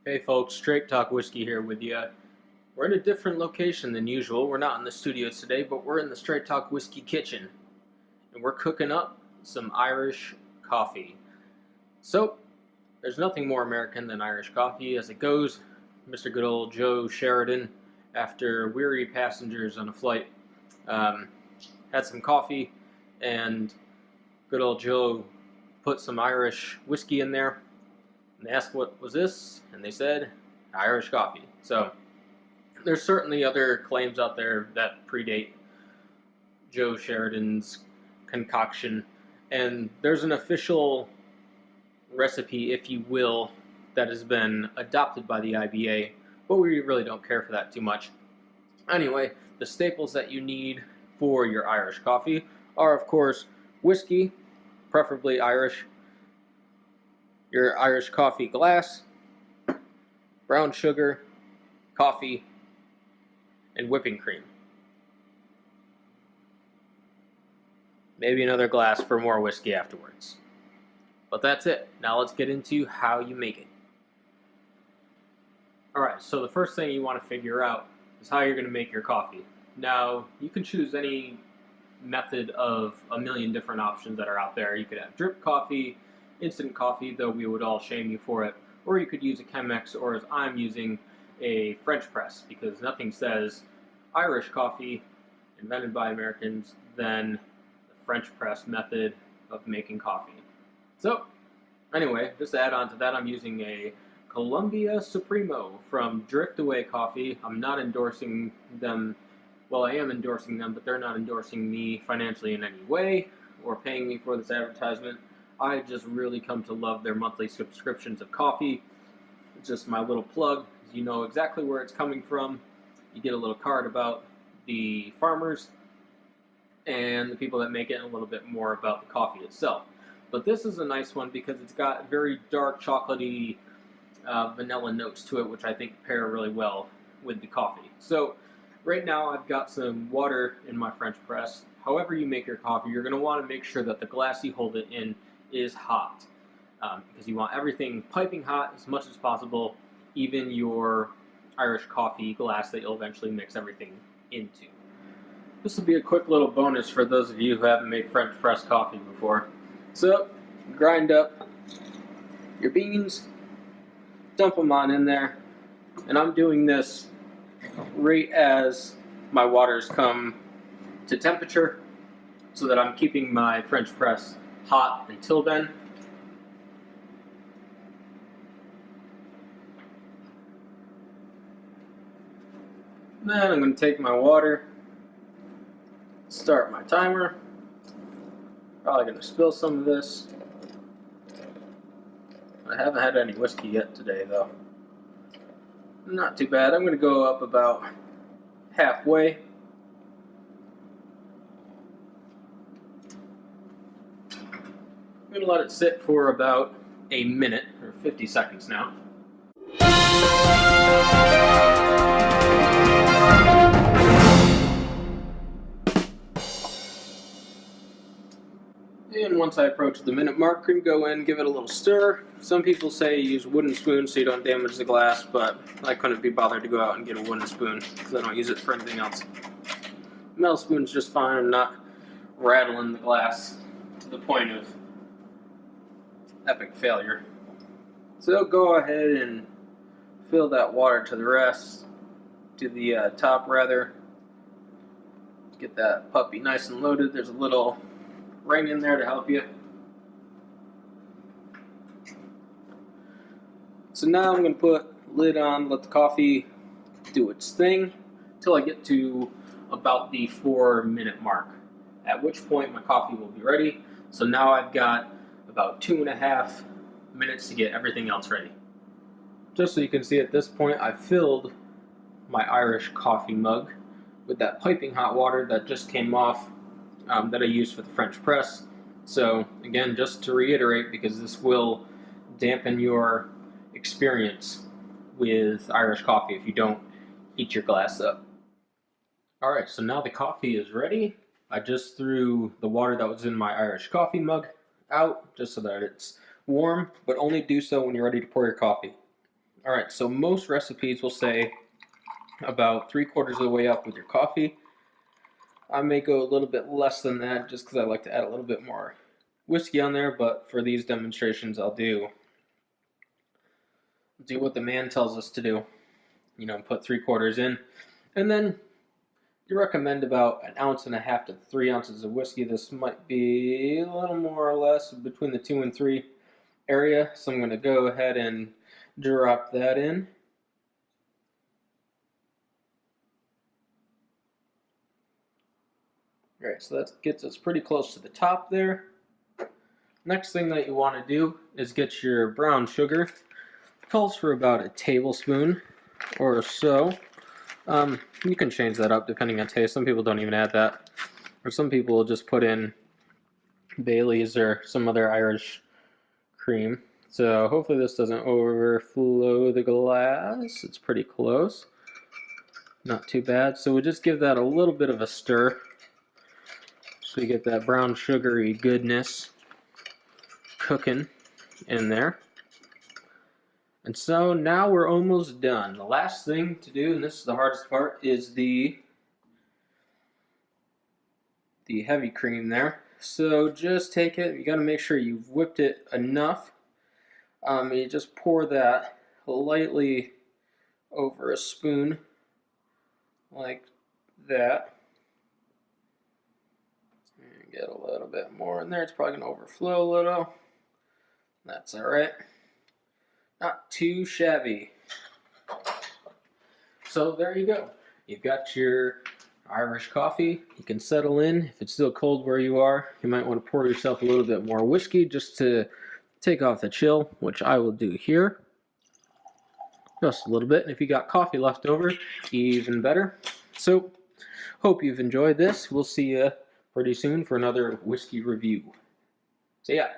Hey folks, Straight Talk Whiskey here with you. We're in a different location than usual. We're not in the studio today, but we're in the Straight Talk Whiskey kitchen. And we're cooking up some Irish coffee. So, there's nothing more American than Irish coffee as it goes. Mr. Good Old Joe Sheridan, after weary passengers on a flight, had some coffee, and good old Joe put some Irish whiskey in there. And they asked what was this, and they said Irish coffee. So there's certainly other claims out there that predate Joe Sheridan's concoction, and there's an official recipe, if you will, that has been adopted by the IBA, but we really don't care for that too much. Anyway, the staples that you need for your Irish coffee are, of course, whiskey, preferably Irish, your Irish coffee glass, brown sugar, coffee, and whipping cream. Maybe another glass for more whiskey afterwards. But that's it. Now let's get into how you make it. Alright, so the first thing you want to figure out is how you're going to make your coffee. Now, you can choose any method of a million different options that are out there. You could have drip coffee, instant coffee, though we would all shame you for it, or you could use a Chemex, or as I'm using, a French press, because nothing says Irish coffee invented by Americans than the French press method of making coffee. So, anyway, just to add on to that, I'm using a Columbia Supremo from Drift Away Coffee. I'm not endorsing them. Well, I am endorsing them, but they're not endorsing me financially in any way or paying me for this advertisement. I just really come to love their monthly subscriptions of coffee. It's just my little plug. You know exactly where it's coming from. You get a little card about the farmers and the people that make it, and a little bit more about the coffee itself. But this is a nice one because it's got very dark chocolatey vanilla notes to it, which I think pair really well with the coffee. So right now I've got some water in my French press. However you make your coffee, you're going to want to make sure that the glass you hold it in is hot, because you want everything piping hot as much as possible, even your Irish coffee glass that you'll eventually mix everything into. This will be a quick little bonus for those of you who haven't made French press coffee before. So, grind up your beans, dump them on in there, and I'm doing this right as my waters come to temperature so that I'm keeping my French press hot until then. Then I'm going to take my water, start my timer. Probably going to spill some of this. I haven't had any whiskey yet today though. Not too bad. I'm going to go up about halfway. I'm going to let it sit for about a minute, or 50 seconds now. And once I approach the minute mark, you can go in, give it a little stir. Some people say use wooden spoons so you don't damage the glass, but I couldn't be bothered to go out and get a wooden spoon because I don't use it for anything else. Metal spoon's just fine. I'm not rattling the glass to the point of epic failure. So go ahead and fill that water to the top rather. Get that puppy nice and loaded. There's a little ring in there to help you. So now I'm going to put lid on, let the coffee do its thing until I get to about the 4-minute mark, at which point my coffee will be ready. So now I've got about 2.5 minutes to get everything else ready. Just so you can see, at this point I've filled my Irish coffee mug with that piping hot water that just came off, that I used for the French press. So again, just to reiterate, because this will dampen your experience with Irish coffee if you don't heat your glass up. Alright, so now the coffee is ready. I just threw the water that was in my Irish coffee mug out just so that it's warm, but only do so when you're ready to pour your coffee. Alright, so most recipes will say about 3/4 of the way up with your coffee. I may go a little bit less than that just because I like to add a little bit more whiskey on there, but for these demonstrations I'll do what the man tells us to do. You know, put 3/4 in, and then you recommend about 1.5 to 3 ounces of whiskey. This might be a little more or less between the 2 and 3 area, so I'm going to go ahead and drop that in. Alright, so that gets us pretty close to the top there. Next thing that you want to do is get your brown sugar. It calls for about a tablespoon or so. You can change that up depending on taste. Some people don't even add that. Or some people will just put in Bailey's or some other Irish cream. So hopefully this doesn't overflow the glass. It's pretty close. Not too bad. So we'll just give that a little bit of a stir. So you get that brown sugary goodness cooking in there. And so now we're almost done. The last thing to do, and this is the hardest part, is the heavy cream there. So just take it, you got to make sure you've whipped it enough. You just pour that lightly over a spoon like that. And get a little bit more in there. It's probably going to overflow a little. That's alright. Not too shabby. So there you go. You've got your Irish coffee. You can settle in. If it's still cold where you are, you might want to pour yourself a little bit more whiskey just to take off the chill, which I will do here. Just a little bit. And if you got coffee left over, even better. So, hope you've enjoyed this. We'll see you pretty soon for another whiskey review. See ya.